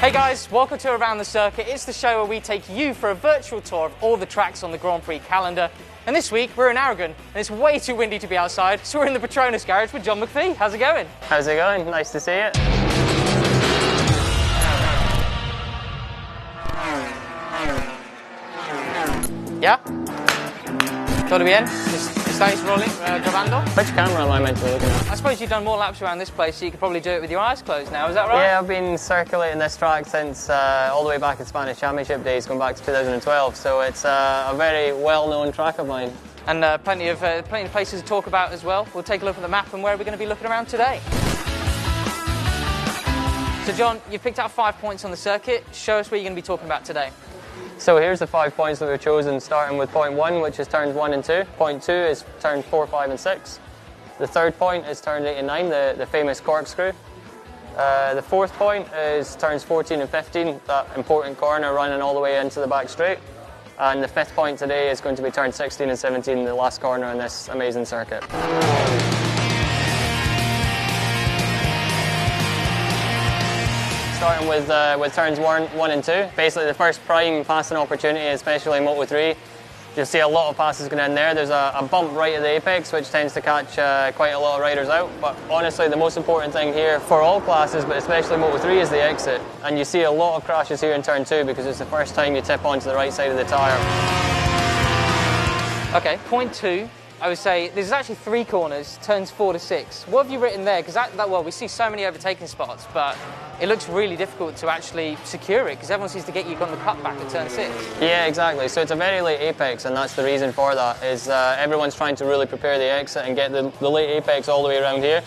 Hey guys, welcome to Around the Circuit. It's the show where we take you for a virtual tour of all the tracks on the Grand Prix calendar. And this week we're in Aragon, and it's way too windy to be outside, so we're in the Petronas garage with John McPhee. How's it going? How's it going? Nice to see it. Yeah? Todo bien? ¿Estáis grabando? Which camera am I meant to be looking at? I suppose you've done more laps around this place, so you could probably do it with your eyes closed now, is that right? Yeah, I've been circulating this track since all the way back in Spanish Championship days, going back to 2012, so it's a very well-known track of mine. And plenty of places to talk about as well. We'll take a look at the map and where we're going to be looking around today. So John, you've picked out 5 points on the circuit. Show us what you're going to be talking about today. So here's the 5 points that we've chosen, starting with point 1, which is turns 1 and 2. Point 2 is turns 4, 5 and 6. The third point is turns 8 and 9, the famous corkscrew. The fourth point is turns 14 and 15, that important corner running all the way into the back straight. And the fifth point today is going to be turn 16 and 17, the last corner in this amazing circuit. Starting with turns 1 and 2. Basically the first prime passing opportunity, especially in Moto3. You'll see a lot of passes going in there. There's a bump right at the apex, which tends to catch quite a lot of riders out. But honestly, the most important thing here for all classes, but especially Moto3, is the exit. And you see a lot of crashes here in turn 2 because it's the first time you tip onto the right side of the tyre. Okay, point 2. I would say there's actually 3 corners, turns 4 to 6. What have you written there? Because well, we see so many overtaking spots, but it looks really difficult to actually secure it because everyone seems to get you on the cutback at turn 6. Yeah, exactly. So it's a very late apex, and that's the reason for that. Is everyone's trying to really prepare the exit and get the late apex all the way around here.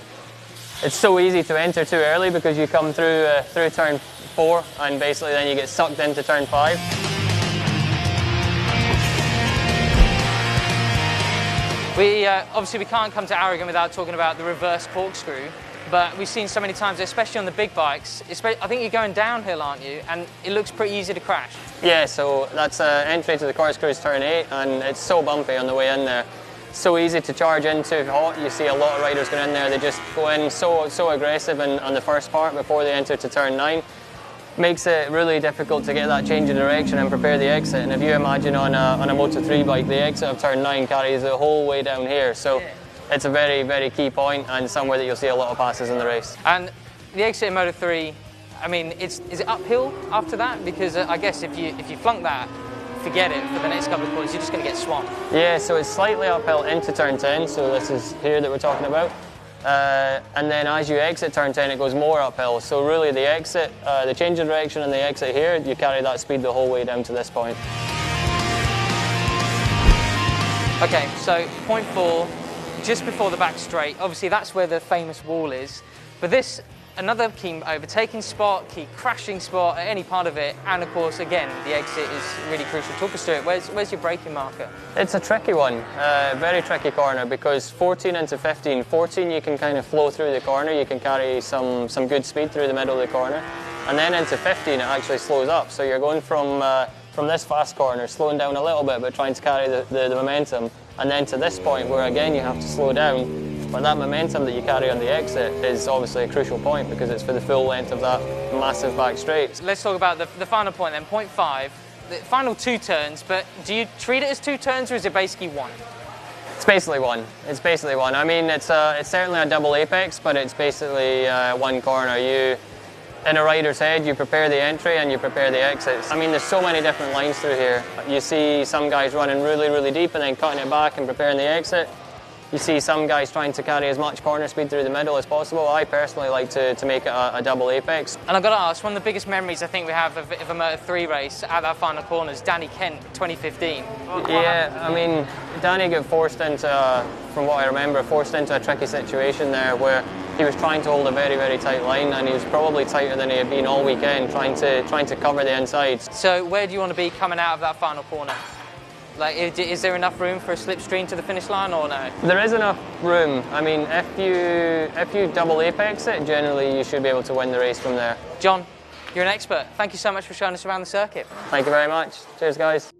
It's so easy to enter too early because you come through turn 4, and basically then you get sucked into turn 5. Obviously we can't come to Aragon without talking about the reverse corkscrew, but we've seen so many times, especially on the big bikes. I think you're going downhill, aren't you? And it looks pretty easy to crash. Yeah, so that's entry to the corkscrew is turn 8, and it's so bumpy on the way in there. So easy to charge into hot. You see a lot of riders going in there. They just go in so aggressive on the first part before they enter to turn 9. Makes it really difficult to get that change of direction and prepare the exit. And if you imagine on a Moto3 bike, the exit of turn 9 carries the whole way down here. So it's a very, very key point and somewhere that you'll see a lot of passes in the race. And the exit in Moto3, I mean, is it uphill after that? Because I guess if you flunk that, forget it for the next couple of corners, you're just going to get swamped. Yeah, so it's slightly uphill into turn 10. So this is here that we're talking about. And then as you exit turn 10, it goes more uphill. So really the exit, the change of direction and the exit here, you carry that speed the whole way down to this point. Okay, so point 4, just before the back straight. Obviously that's where the famous wall is. But this, another key overtaking spot, key crashing spot at any part of it. And of course, again, the exit is really crucial. Talk us through it. Where's your braking marker? It's a tricky one, very tricky corner, because 14 into 15, 14 you can kind of flow through the corner, you can carry some good speed through the middle of the corner. And then into 15 it actually slows up, so you're going from this fast corner, slowing down a little bit, but trying to carry the momentum. And then to this point where again you have to slow down. But that momentum that you carry on the exit is obviously a crucial point because it's for the full length of that massive back straight. Let's talk about the final point then, point 5. The final 2 turns, but do you treat it as 2 turns or is it basically 1? It's basically 1. It's basically 1. I mean, it's certainly a double apex, but it's basically 1 corner. In a rider's head, you prepare the entry and you prepare the exits. I mean, there's so many different lines through here. You see some guys running really, really deep and then cutting it back and preparing the exit. You see some guys trying to carry as much corner speed through the middle as possible. I personally like to make it a double apex. And I've got to ask, one of the biggest memories I think we have of a Moto3 race at that final corner is Danny Kent, 2015. Yeah, I mean, Danny got forced into, from what I remember, forced into a tricky situation there where he was trying to hold a very, very tight line, and he was probably tighter than he had been all weekend, trying to cover the inside. So where do you want to be coming out of that final corner? Like, is there enough room for a slipstream to the finish line or no? There is enough room. I mean, if you double apex it, generally you should be able to win the race from there. John, you're an expert. Thank you so much for showing us around the circuit. Thank you very much. Cheers, guys.